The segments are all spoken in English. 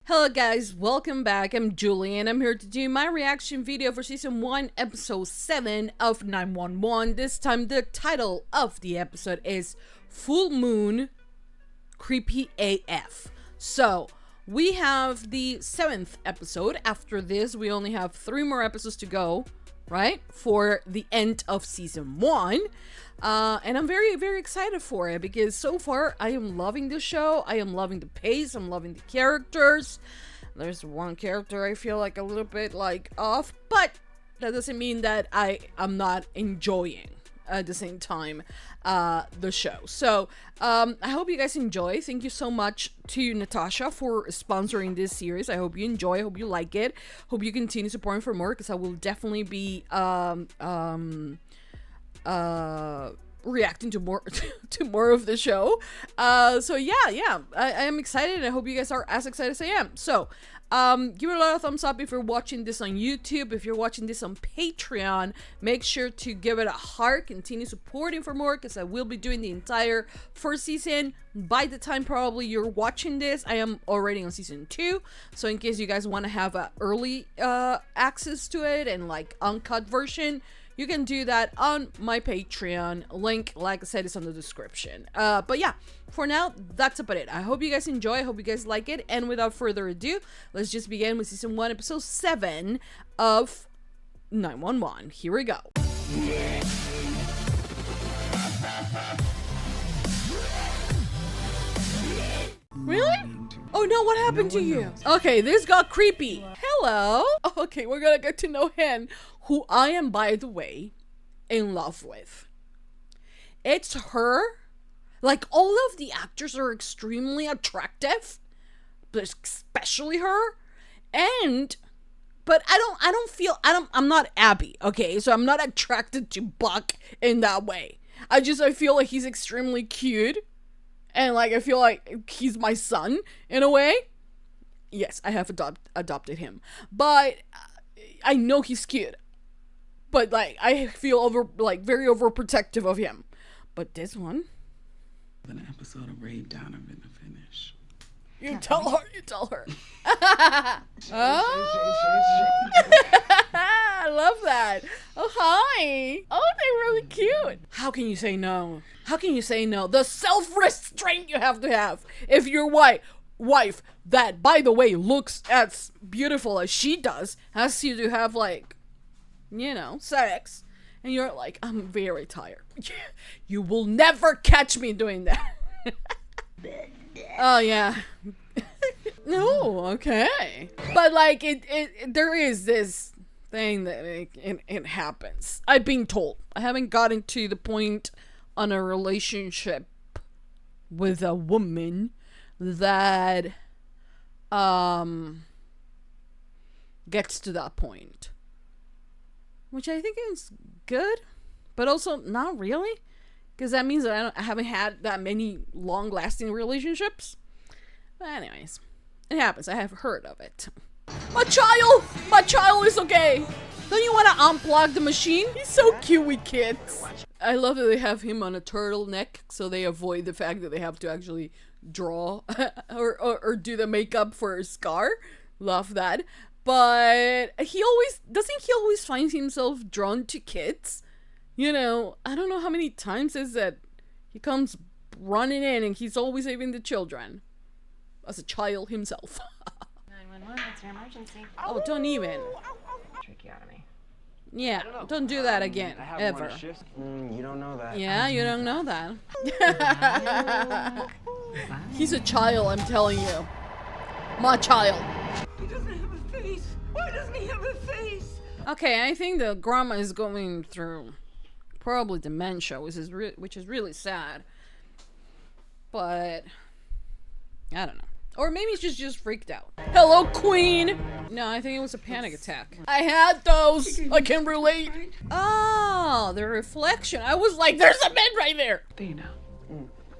Hello guys, welcome back. I'm Julie and I'm here to do my reaction video for season 1 episode 7 of 911. This time the title of the episode is Full Moon Creepy AF. So we have the 7th episode. After this we only have 3 more episodes to go, right, for the end of season 1. And I'm very excited for it because so far I am loving the show. I am loving the pace. I'm loving the characters. There's one character I feel like a little bit like off, but that doesn't mean that I'm not enjoying at the same time the show. So I hope you guys enjoy. Thank you so much to Natasha for sponsoring this series. I hope you enjoy. I hope you like it. Hope you continue supporting for more because I will definitely be reacting to more to more of the show. So yeah, I am excited and I hope you guys are as excited as I am. So give it a lot of thumbs up if you're watching this on YouTube. If you're watching this on Patreon, make sure to give it a heart. Continue supporting for more because I will be doing the entire first season. By the time probably you're watching this, I am already on season 2. So in case you guys want to have early access to it and like uncut version, you can do that on my Patreon. Link, like I said, is on the description. But yeah, for now, that's about it. I hope you guys enjoy. I hope you guys like it. And without further ado, let's just begin with season 1, episode 7 of 911. Here we go. Really? Oh no, what happened to you? Okay, this got creepy. Hello. Okay, we're gonna get to know Hen, who I am, by the way, in love with. It's her. Like, all of the actors are extremely attractive, but especially her. But I'm not Abby, okay? So I'm not attracted to Buck in that way. I feel like he's extremely cute. And like, I feel like he's my son in a way. Yes, I have adopted him. But I know he's cute. But like, I feel very overprotective of him. But this one. An episode of Raid Donovan to finish. You tell her. Oh. I love that. Oh, hi. Oh, they're really cute. How can you say no? How can you say no? The self-restraint you have to have if your wife, that, by the way, looks as beautiful as she does, has you to have, like, you know, sex. And you're like, I'm very tired. You will never catch me doing that. Oh, yeah. No, okay. But like, there is this thing that it happens. I've been told. I haven't gotten to the point on a relationship with a woman that gets to that point, which I think is good, but also not really, because that means that I haven't had that many long-lasting relationships. But anyways, it happens. I have heard of it. My child is okay. Don't you want to unplug the machine? He's so cute with kids. I love that they have him on a turtleneck, so they avoid the fact that they have to actually draw or do the makeup for a scar. Love that. But doesn't he always find himself drawn to kids? You know, I don't know how many times is that he comes running in and he's always saving the children. As a child himself. 911, it's an emergency. Oh, don't even. Tracheotomy. Yeah, don't do that again, ever. You don't know that. Yeah, you don't know that. He's a child, I'm telling you. My child. He doesn't have a face. Why doesn't he have a face? Okay, I think the grandma is going through probably dementia, which is really sad. But I don't know. Or maybe she's just freaked out. Hello, Queen! No, I think it was a panic attack. I had those! I can relate. Oh, the reflection. I was like, there's a bed right there! Dana.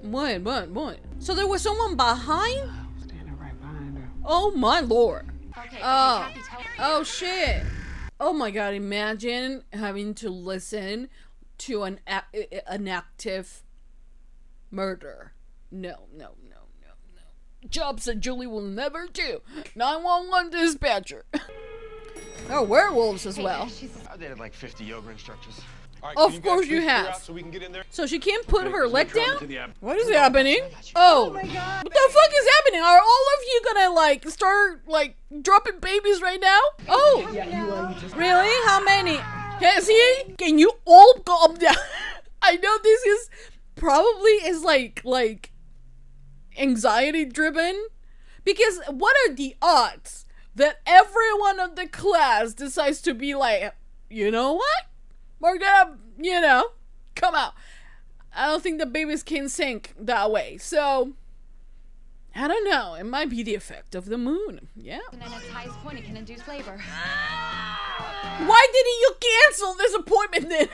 What? So there was someone behind? Standing right behind her. Oh my lord. Okay, Oh. Oh shit. Oh my god, imagine having to listen to an active murder. No. jobs that Julie will never do. 911 dispatcher. There are werewolves as well. I dated like 50 yoga instructors. All right, Of course you have. So we can get in there. So she can't put her leg down? To the What is happening? Oh my god. What the fuck is happening? Are all of you gonna like start like dropping babies right now? Oh. Really? How many? Has he? Can you all calm down? I know this is probably is like anxiety driven, because what are the odds that everyone of the class decides to be like, you know what? We're gonna, come out. I don't think the babies can sink that way. So, I don't know. It might be the effect of the moon. Yeah. And then at its highest point, it can induce labor. Why didn't you cancel this appointment then?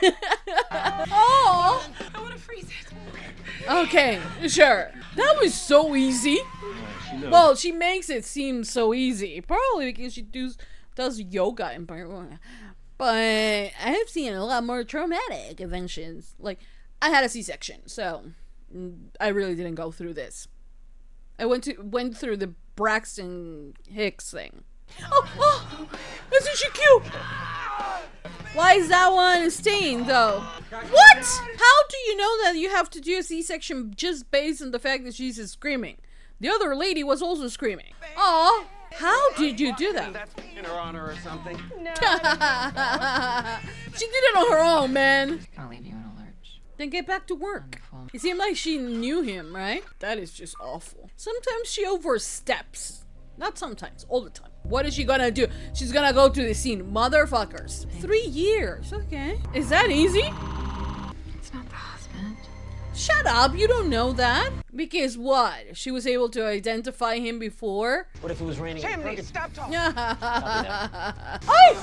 Oh. I want to freeze it. Okay, sure. That was so easy. Well, she makes it seem so easy. Probably because she does yoga in Barcelona. But I've seen a lot more traumatic inventions. Like, I had a C-section, so I really didn't go through this. I went through the Braxton Hicks thing. Oh, isn't she cute? Why is that one stained though? What? How do you know that you have to do a C-section just based on the fact that she's screaming? The other lady was also screaming. Aw, how did you do that? That's in her honor or something. She did it on her own, man. I'll leave you in a lurch. Then get back to work. Wonderful. It seemed like she knew him, right? That is just awful. Sometimes she oversteps. Not sometimes, all the time. What is she gonna do? She's gonna go to the scene. Motherfuckers. 3 years, okay. Is that easy? It's not the husband. Shut up, you don't know that. Because what? She was able to identify him before? What if it was raining? Chimney, stop talking. Oh!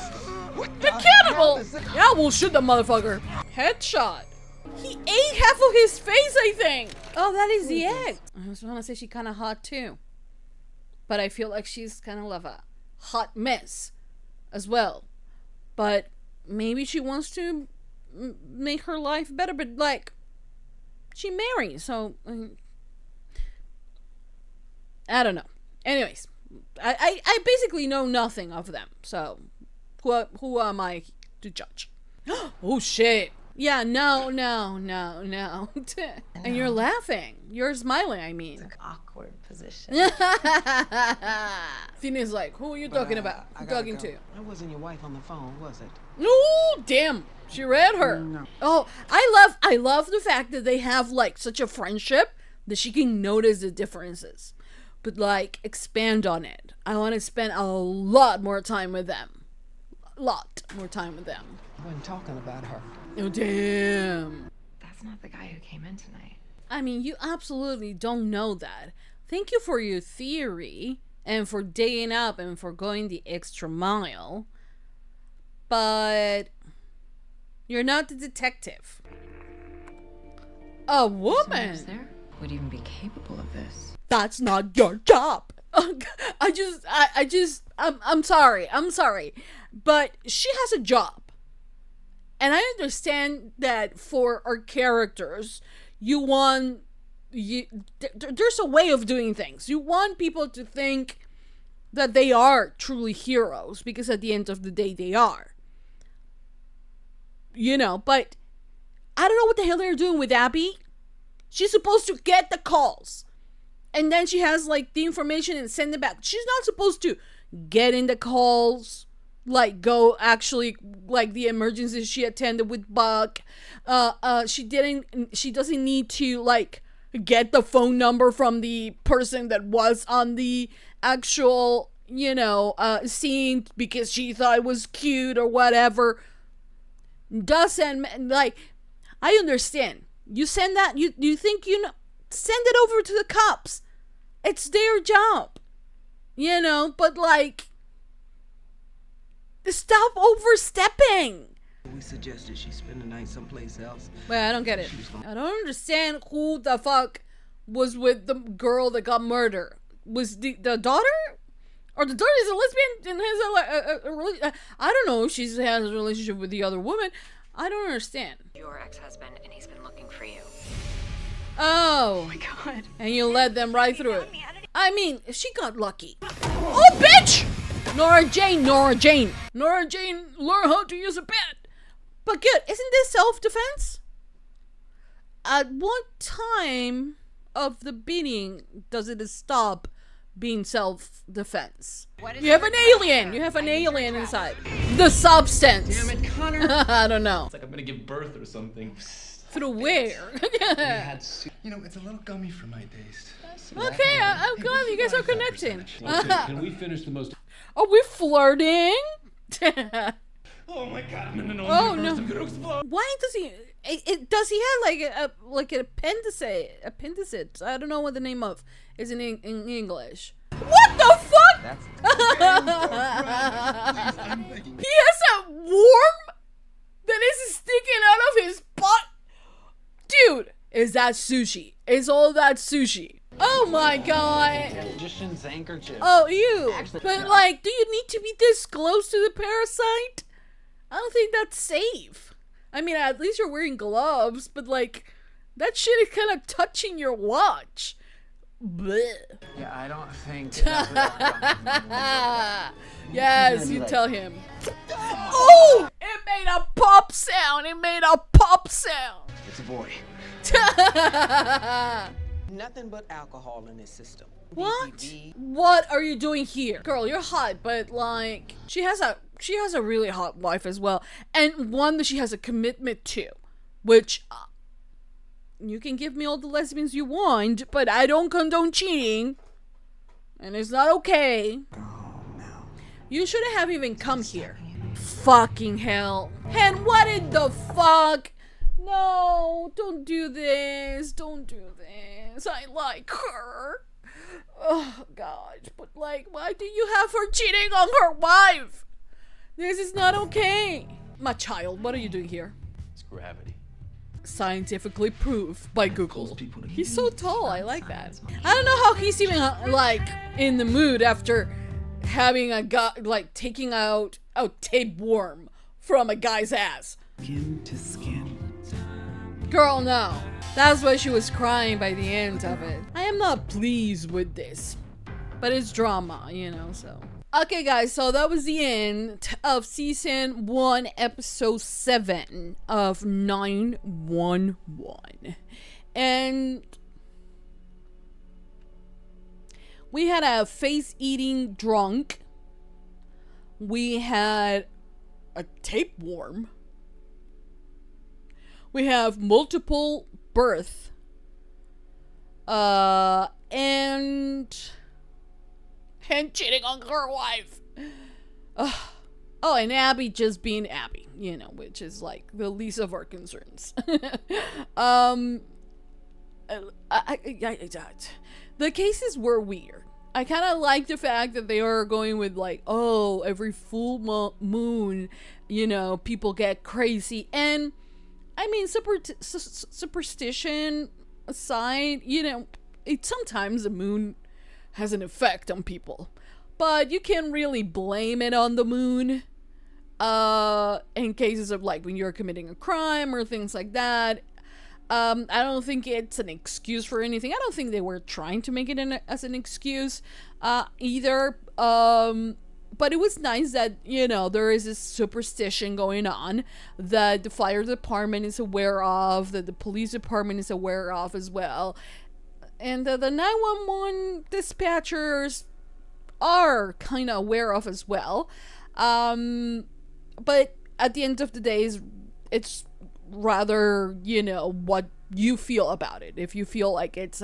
The cannibal! Yeah, we'll shoot the motherfucker. Headshot. He ate half of his face, I think. Oh, that is the egg. I just want to say she's kind of hot too. But I feel like she's kind of a hot mess as well. But maybe she wants to make her life better. But like, she married, so I don't know. Anyways, I basically know nothing of them. So who am I to judge? Oh shit. Yeah, no. And you're laughing. You're smiling, I mean. Awkward position. Fina's like, who are you talking about? I Talking gotta to? go. That wasn't your wife on the phone, was it? No, damn. She read her. No. Oh, I love the fact that they have like such a friendship that she can notice the differences. But like, expand on it. I want to spend a lot more time with them. I wasn't talking about her. Oh, damn. That's not the guy who came in tonight. I mean, you absolutely don't know that. Thank you for your theory and for digging up and for going the extra mile. But you're not the detective. A woman. Who's there would even be capable of this. That's not your job. I'm sorry. But she has a job. And I understand that for our characters, there's a way of doing things. You want people to think that they are truly heroes, because at the end of the day, they are. But I don't know what the hell they're doing with Abby. She's supposed to get the calls. And then she has, like, the information and send it back. She's not supposed to get in the calls. Like, go actually, like, the emergencies she attended with Buck. She doesn't need to, like, get the phone number from the person that was on the actual, scene because she thought it was cute or whatever. Doesn't, like, I understand. You send that, you think, send it over to the cops. It's their job. But, like, stop overstepping. We suggested she spend the night someplace else. Wait, I don't get it. I don't understand who the fuck was with the girl that got murdered. Was the daughter? Or the daughter is a lesbian and has I don't know if she has a relationship with the other woman. I don't understand. Your ex-husband, and he's been looking for you. Oh. Oh my god. And you led them right through it. I mean, she got lucky. Oh, bitch! Nora Jane, learn how to use a bat. But good, isn't this self-defense? At what time of the beating does it stop being self-defense? You have an alien. You have an alien inside. The substance. Damn it, Connor. I don't know. It's like I'm gonna give birth or something. Through where? You know, it's a little gummy for my taste. Okay, I'm glad you guys are connecting. Okay, can we finish the most... Are we flirting? Oh my god, I'm gonna know. Oh no! I'm gonna explode. Why does he? Does he have like an appendicit? I don't know what the name of is in English. What the fuck? He has a worm that is sticking out of his butt. Dude, is that sushi? Is all that sushi? Oh my god. Magician's handkerchief. Oh, ew. But like, do you need to be this close to the parasite? I don't think that's safe. I mean, at least you're wearing gloves, but like, that shit is kind of touching your watch. Blech. Yeah, I don't think. Yes, you tell him. Oh! It made a pop sound. It's a boy. Nothing but alcohol in his system. What? BBB. What are you doing here? Girl, you're hot, but like, she has a really hot wife as well. And one that she has a commitment to. Which, you can give me all the lesbians you want, but I don't condone cheating. And it's not okay. Oh no. You shouldn't have even come here. Fucking hell. And what in the fuck? No, don't do this. Don't do this. I like her. Oh, God. But, like, why do you have her cheating on her wife? This is not okay. My child, what are you doing here? It's gravity. Scientifically proved by Google. Pulls people together. He's so tall. I like that. I don't know how he's even, like, in the mood after having a guy, like, taking out a tapeworm from a guy's ass. Skin to skin. Girl, no. That's why she was crying by the end of it. I am not pleased with this. But it's drama, you know, so. Okay, guys, so that was the end of Season 1, Episode 7 of 911. And we had a face-eating drunk. We had a tapeworm. We have multiple birth. And cheating on her wife. Oh, and Abby just being Abby, you know, which is like the least of our concerns. The cases were weird. I kind of like the fact that they are going with like, oh, every full moon, you know, people get crazy. And I mean, superstition aside, you know, sometimes the moon has an effect on people, but you can't really blame it on the moon in cases of like when you're committing a crime or things like that. I don't think it's an excuse for anything. I don't think they were trying to make it as an excuse either. But it was nice that, you know, there is this superstition going on that the fire department is aware of, that the police department is aware of as well. And the 911 dispatchers are kind of aware of as well. But at the end of the day, it's rather, you know, what you feel about it. If you feel like it's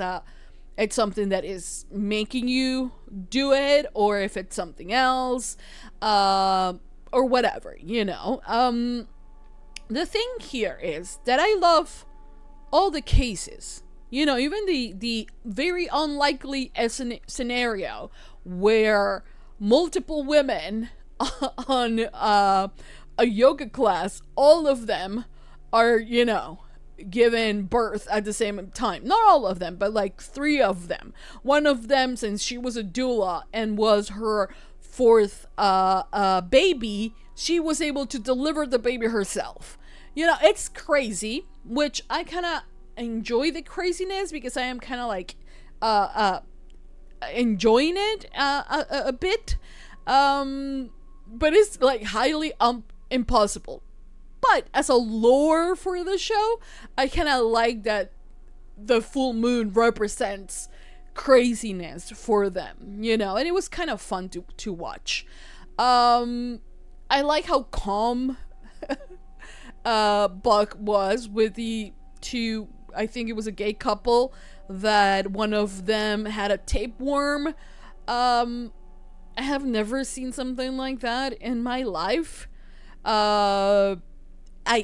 something that is making you do it, or if it's something else, or whatever, you know. The thing here is that I love all the cases. You know, even the very unlikely scenario where multiple women on a yoga class, all of them are, you know, given birth at the same time. Not all of them, but like 3 of them. One of them, since she was a doula and was her 4th baby, she was able to deliver the baby herself. You know, it's crazy, which I kind of enjoy the craziness because I am kind of like enjoying it a bit, but it's like highly impossible. But as a lore for the show, I kind of like that the full moon represents craziness for them, you know, and it was kind of fun to watch. I like how calm Buck was with the two, I think it was a gay couple, that one of them had a tapeworm. I have never seen something like that in my life. I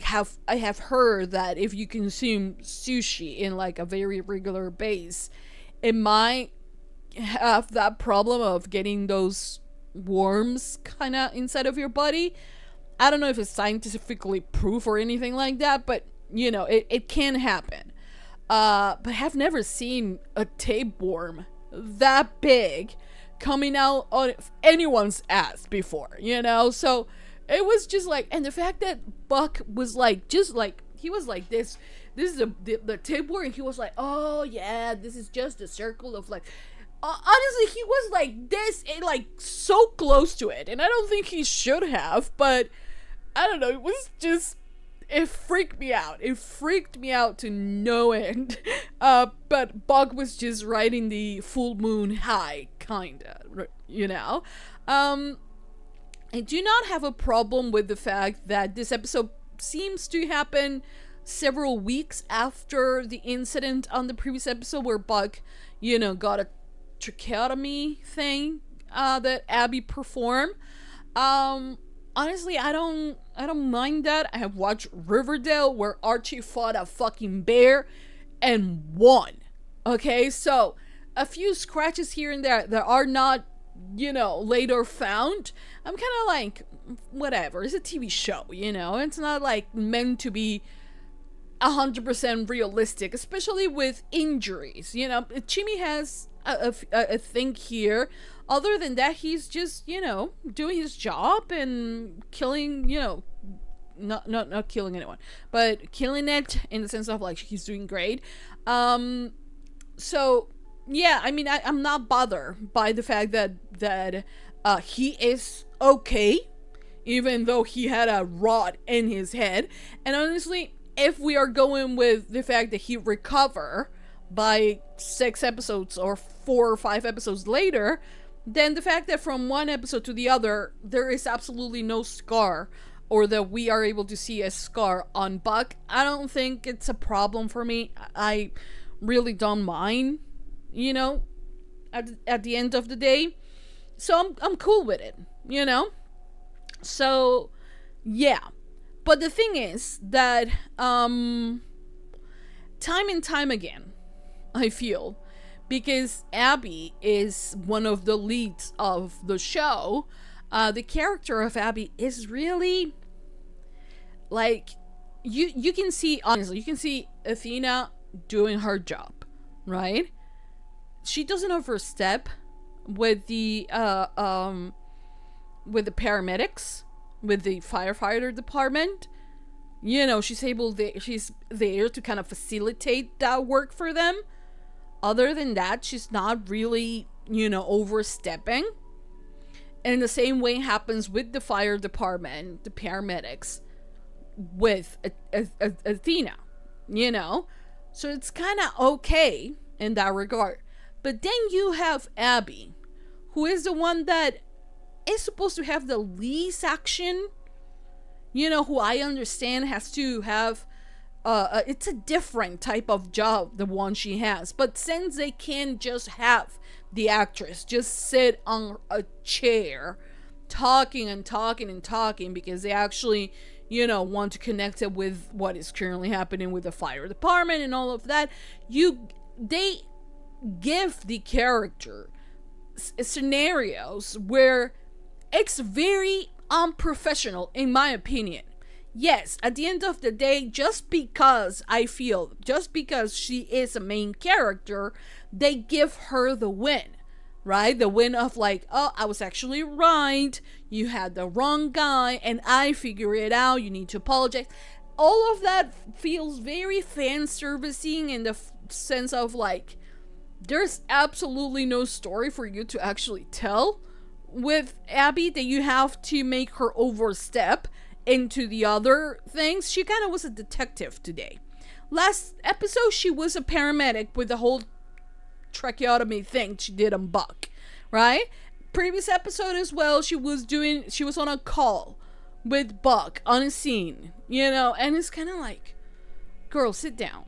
have heard that if you consume sushi in like a very regular base, it might have that problem of getting those worms kind of inside of your body. I don't know if it's scientifically proof or anything like that, but you know, it can happen. But I have never seen a tapeworm that big coming out on anyone's ass before, you know? So it was just like, and the fact that Buck was like, just like, he was like this is the tapeworm, and he was like, oh yeah, this is just a circle of like, honestly, he was like this, and like so close to it, and I don't think he should have, but I don't know, it was just, it freaked me out. It freaked me out to no end. But Buck was just riding the full moon high, kinda, you know? I do not have a problem with the fact that this episode seems to happen several weeks after the incident on the previous episode where Buck, you know, got a tracheotomy thing that Abby performed. Honestly, I don't mind that. I have watched Riverdale where Archie fought a fucking bear and won. Okay, so a few scratches here and there that are not, you know, later found. I'm kind of like, whatever. It's a TV show, you know. It's not like meant to be 100% realistic, especially with injuries. You know, Chimmy has a thing here. Other than that, he's just, you know, doing his job and killing, you know, not killing anyone, but killing it in the sense of like he's doing great. So yeah, I mean, I'm not bothered by the fact that he is okay, even though he had a rod in his head. And honestly, if we are going with the fact that he recover by 6 episodes or 4 or 5 episodes later, then the fact that from one episode to the other there is absolutely no scar, or that we are able to see a scar on Buck, I don't think it's a problem for me. I really don't mind, you know, at the end of the day. So I'm cool with it, you know? So yeah. But the thing is that time and time again, I feel, because Abby is one of the leads of the show, the character of Abby is really like, you can see, honestly, you can see Athena doing her job, right? She doesn't overstep with the paramedics, with the firefighter department. You know, she's there to kind of facilitate that work for them. Other than that, she's not really, you know, overstepping. And the same way happens with the fire department, the paramedics, with Athena, you know? So it's kind of okay in that regard. But then you have Abby, who is the one that is supposed to have the least action, you know, who I understand has to have it's a different type of job, the one she has. But since they can't just have the actress just sit on a chair talking and talking and talking, because they actually, you know, want to connect it with what is currently happening with the fire department and all of that, they give the character scenarios where it's very unprofessional, in my opinion. Yes, at the end of the day, just because she is a main character, they give her the win, right? The win of like, oh, I was actually right, you had the wrong guy, and I figure it out, you need to apologize. All of that feels very fan servicing in the sense of like, there's absolutely no story for you to actually tell with Abby, that you have to make her overstep into the other things. She kind of was a detective today. Last episode, she was a paramedic with the whole tracheotomy thing she did on Buck, right? Previous episode as well, she was on a call with Buck on a scene, you know, and it's kind of like, girl, sit down.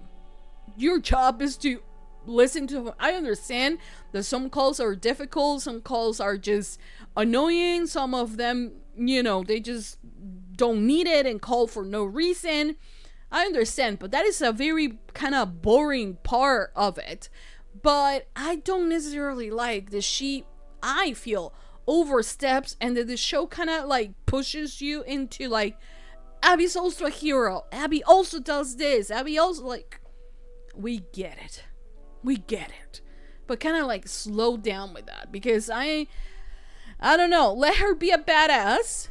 Your job is to listen to him. I understand that some calls are difficult, some calls are just annoying, some of them, you know, they just don't need it and call for no reason. I understand, but that is a very kind of boring part of it. But I don't necessarily like that I feel, oversteps, and that the show kind of like pushes you into like, Abby's also a hero, Abby also does this, Abby also, like, we get it, but kind of like slow down with that, because I don't know, let her be a badass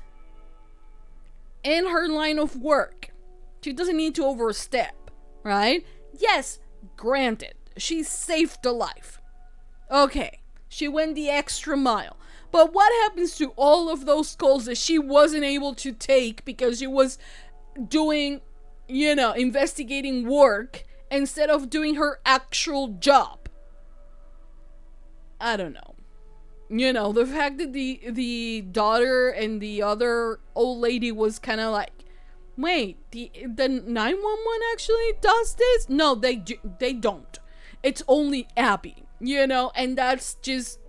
in her line of work. She doesn't need to overstep, right? Yes, granted, she saved a life. Okay, she went the extra mile. But what happens to all of those calls that she wasn't able to take because she was doing, you know, investigating work instead of doing her actual job? I don't know. You know, the fact that the daughter and the other old lady was kind of like, wait, the 911 actually does this? No, they don't. It's only Abby, you know, and that's just,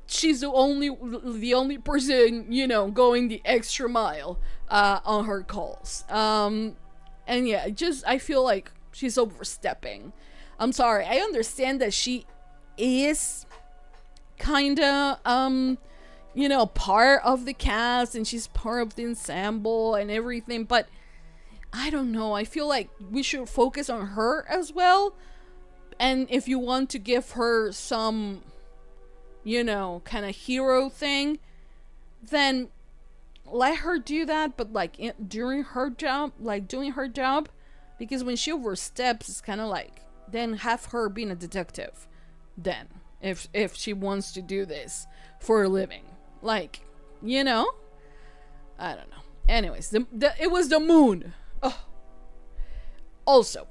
she's the only person, you know, going the extra mile on her calls. And yeah, I feel like she's overstepping. I'm sorry. I understand that she is kinda you know, part of the cast and she's part of the ensemble and everything, but I don't know, I feel like we should focus on her as well. And if you want to give her some, you know, kind of hero thing, then let her do that, but like during her job, like doing her job, because when she oversteps, it's kind of like, then have her being a detective then, if she wants to do this for a living, like, you know, I don't know. Anyways, it was the moon. Oh. Also,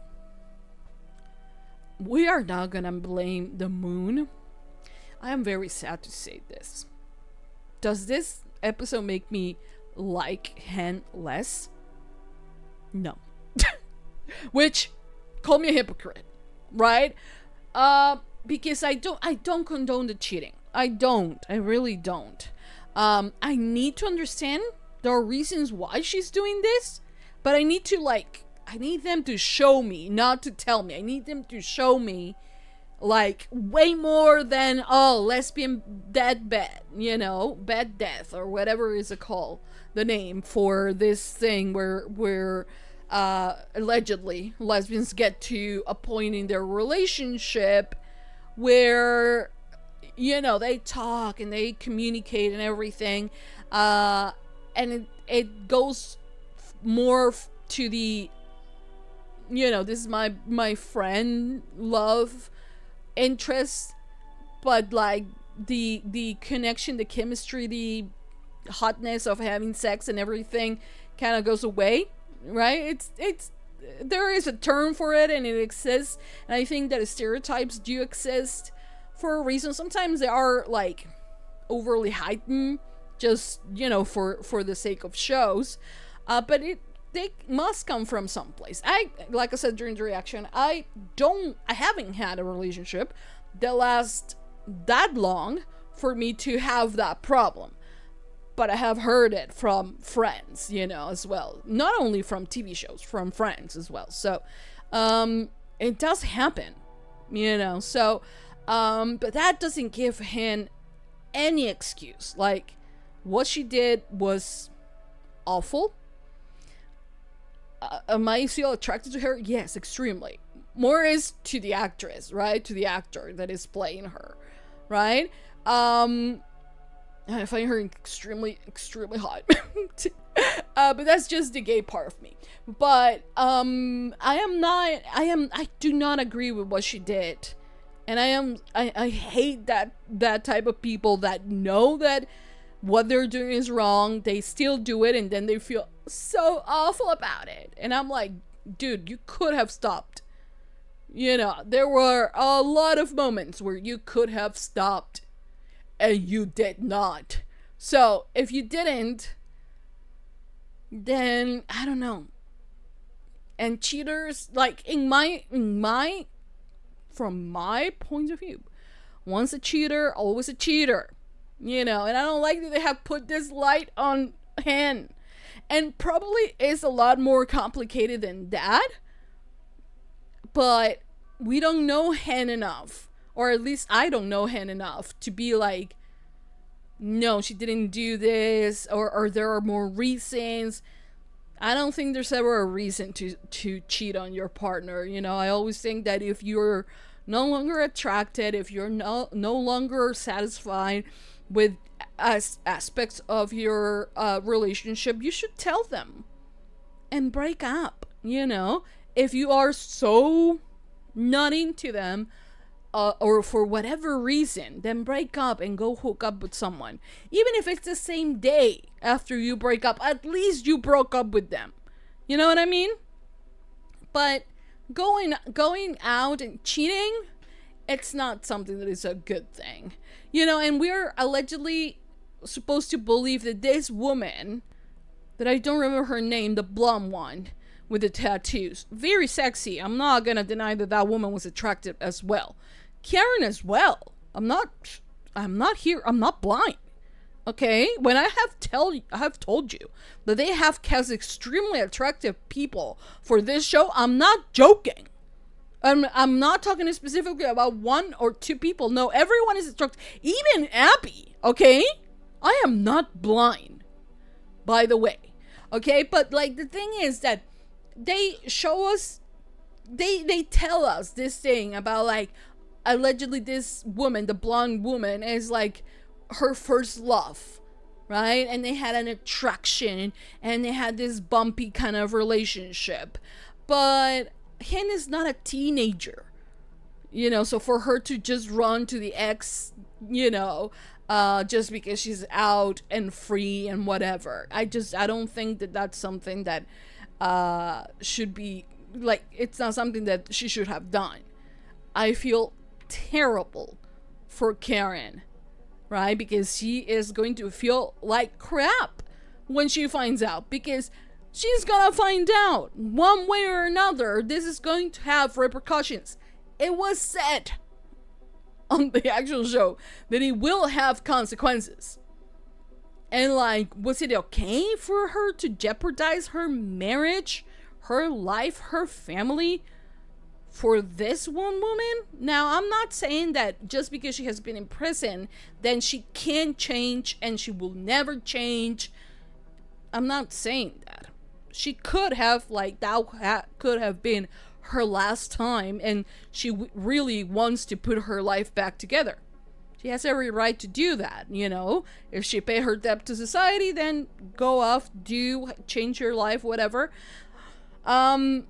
we are not gonna blame the moon. I am very sad to say this. Does this episode make me like Hen less? No. Which, call me a hypocrite, right? Because I don't condone the cheating. I really don't. I need to understand there are reasons why she's doing this, but I need them to show me, not to tell me. I need them to show me, like, way more than, oh, lesbian dead bed, you know, bed death, or whatever is it called, the name for this thing where allegedly lesbians get to a point in their relationship where, you know, they talk and they communicate and everything, and it goes more to the, you know, this is my friend love interest, but like the connection, the chemistry, the hotness of having sex and everything kind of goes away, right? It's there is a term for it and it exists, and I think that stereotypes do exist for a reason. Sometimes they are like overly heightened, just, you know, for the sake of shows, but they must come from someplace. Like I said during the reaction, I haven't had a relationship that lasts that long for me to have that problem, but I have heard it from friends, you know, as well. Not only from TV shows, from friends as well. So, it does happen, you know. So, but that doesn't give him any excuse. Like, what she did was awful. Am I still attracted to her? Yes, extremely. More is to the actress, right? To the actor that is playing her, right? I find her extremely, extremely hot. But that's just the gay part of me. But I do not agree with what she did. And I hate that type of people that know that what they're doing is wrong, they still do it, and then they feel so awful about it. And I'm like, dude, you could have stopped. You know, there were a lot of moments where you could have stopped, and you did not. So if you didn't, then I don't know. And cheaters, like from my point of view, once a cheater, always a cheater. You know, and I don't like that they have put this light on Hen. And probably is a lot more complicated than that. But we don't know Hen enough. Or at least I don't know Hen enough to be like, no, she didn't do this. Or there are more reasons. I don't think there's ever a reason to cheat on your partner. You know, I always think that if you're no longer attracted, if you're no longer satisfied with aspects of your relationship, you should tell them and break up. You know, if you are so not into them, or for whatever reason, then break up and go hook up with someone. Even if it's the same day after you break up, at least you broke up with them. You know what I mean? But going out and cheating, it's not something that is a good thing. You know, and we're allegedly supposed to believe that this woman, that I don't remember her name, the blonde one with the tattoos, very sexy. I'm not gonna deny that woman was attractive as well. Karen as well. I'm not blind. Okay? When I have told you that they have cast extremely attractive people for this show, I'm not joking. I'm not talking specifically about one or two people. No, everyone is attractive. Even Abby, okay? I am not blind, by the way. Okay? But, like, the thing is that they show us, they tell us this thing about, like, allegedly this woman, the blonde woman, is, like, her first love, right? And they had an attraction, and they had this bumpy kind of relationship. But Hen is not a teenager, you know, so for her to just run to the ex, you know, just because she's out and free and whatever, I don't think that that's something that should be, like, it's not something that she should have done. I feel terrible for Karen, right? Because she is going to feel like crap when she finds out, because she's gonna find out one way or another. This is going to have repercussions. It was said on the actual show that it will have consequences. And, like, was it okay for her to jeopardize her marriage, her life, her family for this one woman? Now, I'm not saying that just because she has been in prison, then she can't change and she will never change. I'm not saying that. She could have, like, could have been her last time, and she really wants to put her life back together. She has every right to do that, you know. If she paid her debt to society, then go off, change your life, whatever. But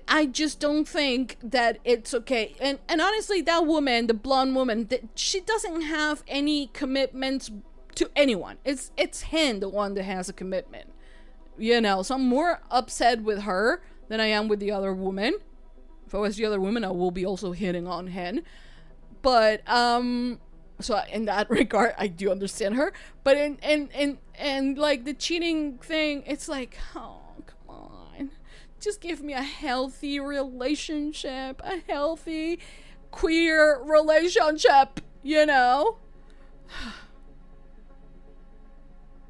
I just don't think that it's okay. And honestly, that woman, the blonde woman, she doesn't have any commitments to anyone. It's Hen, the one that has a commitment. You know, so I'm more upset with her than I am with the other woman. If I was the other woman, I will be also hitting on Hen. But so in that regard, I do understand her. But in like the cheating thing, it's like, oh, come on, just give me a healthy relationship, a healthy queer relationship, you know.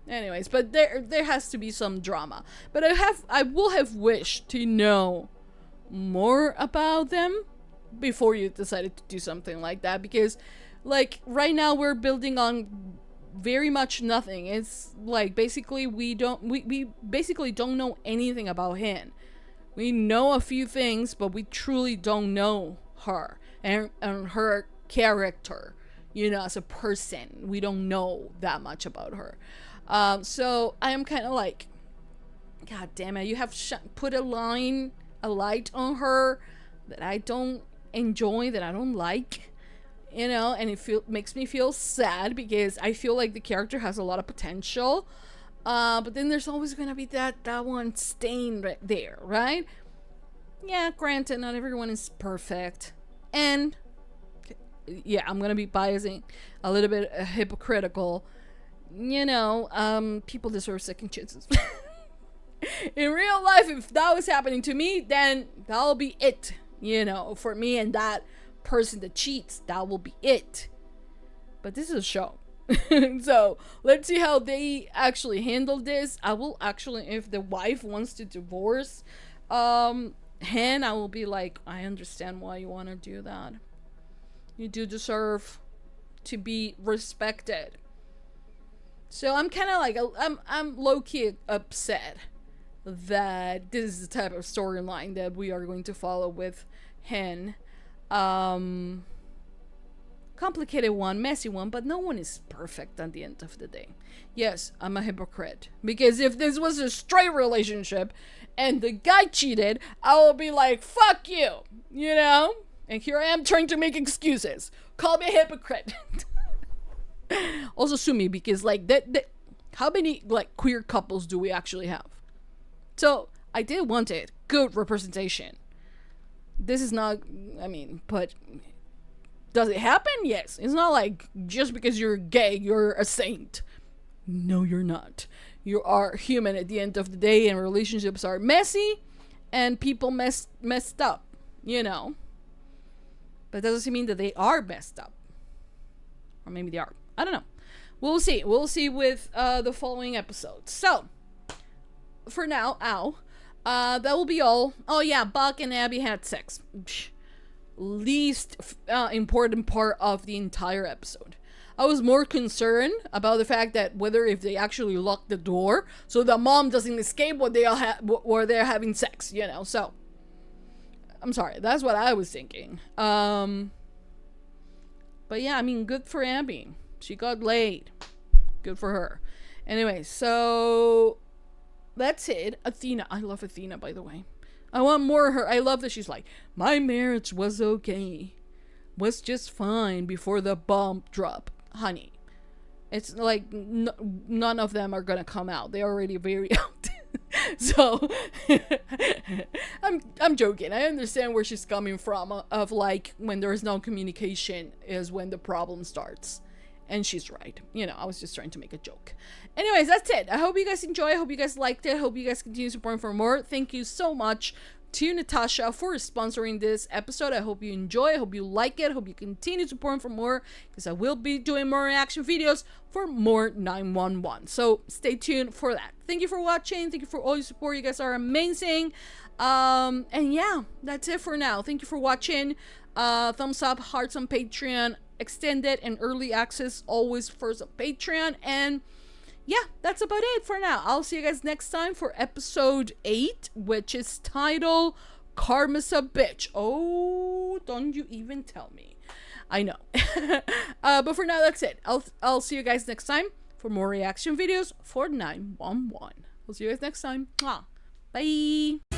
Anyways, but there has to be some drama. But I will have wished to know more about them before you decided to do something like that, because, like, right now we're building on very much nothing. It's like basically we basically don't know anything about Hen. We know a few things, but we truly don't know her and her character, you know, as a person. We don't know that much about her. So I am kind of like, God damn it, you have put a light on her that I don't enjoy, that I don't like, you know, and it makes me feel sad because I feel like the character has a lot of potential. But then there's always gonna be that one stain right there, right? Yeah, granted, not everyone is perfect, and yeah, I'm gonna be biasing a little bit, hypocritical. You know, people deserve second chances. In real life, if that was happening to me, then that'll be it. You know, for me and that person that cheats, that will be it. But this is a show. So let's see how they actually handle this. I will actually, if the wife wants to divorce Hen, I will be like, I understand why you want to do that. You do deserve to be respected. So I'm kind of like, I'm low-key upset that this is the type of storyline that we are going to follow with Hen. Complicated one, messy one, but no one is perfect at the end of the day. Yes, I'm a hypocrite, because if this was a straight relationship and the guy cheated, I will be like, fuck you, you know? And here I am trying to make excuses. Call me a hypocrite. Also sue me, because like that how many like queer couples do we actually have? So I did want it. Good representation. This is not, I mean, but does it happen? Yes. It's not like just because you're gay, you're a saint. No, you're not. You are human at the end of the day, and relationships are messy, and people messed up, you know. But that doesn't mean that they are messed up. Or maybe they are. I don't know. We'll see. We'll see with the following episodes. So, for now, that will be all. Oh yeah, Buck and Abby had sex. Least important part of the entire episode. I was more concerned about the fact that whether if they actually lock the door so the mom doesn't escape when they're having sex, you know. So I'm sorry, that's what I was thinking. But yeah, I mean, good for Abby. She got laid. Good for her. Anyway, so that's it. Athena. I love Athena, by the way. I want more of her. I love that she's like, my marriage was okay. Was just fine before the bomb drop. Honey. It's like none of them are gonna come out. They're already very out. So I'm joking. I understand where she's coming from, of like, when there's no communication is when the problem starts. And she's right. You know, I was just trying to make a joke. Anyways, that's it. I hope you guys enjoy. I hope you guys liked it. I hope you guys continue supporting for more. Thank you so much to Natasha for sponsoring this episode. I hope you enjoy. I hope you like it. I hope you continue supporting for more, because I will be doing more reaction videos for more 911. So stay tuned for that. Thank you for watching. Thank you for all your support. You guys are amazing. And yeah, that's it for now. Thank you for watching. Thumbs up, hearts on Patreon, extended and early access always first on Patreon. And yeah, that's about it for now. I'll see you guys next time for episode 8, which is titled Karma's a Bitch. Oh, don't you even tell me. I know. But for now, that's it. I'll see you guys next time for more reaction videos for 911. I'll see you guys next time. Bye.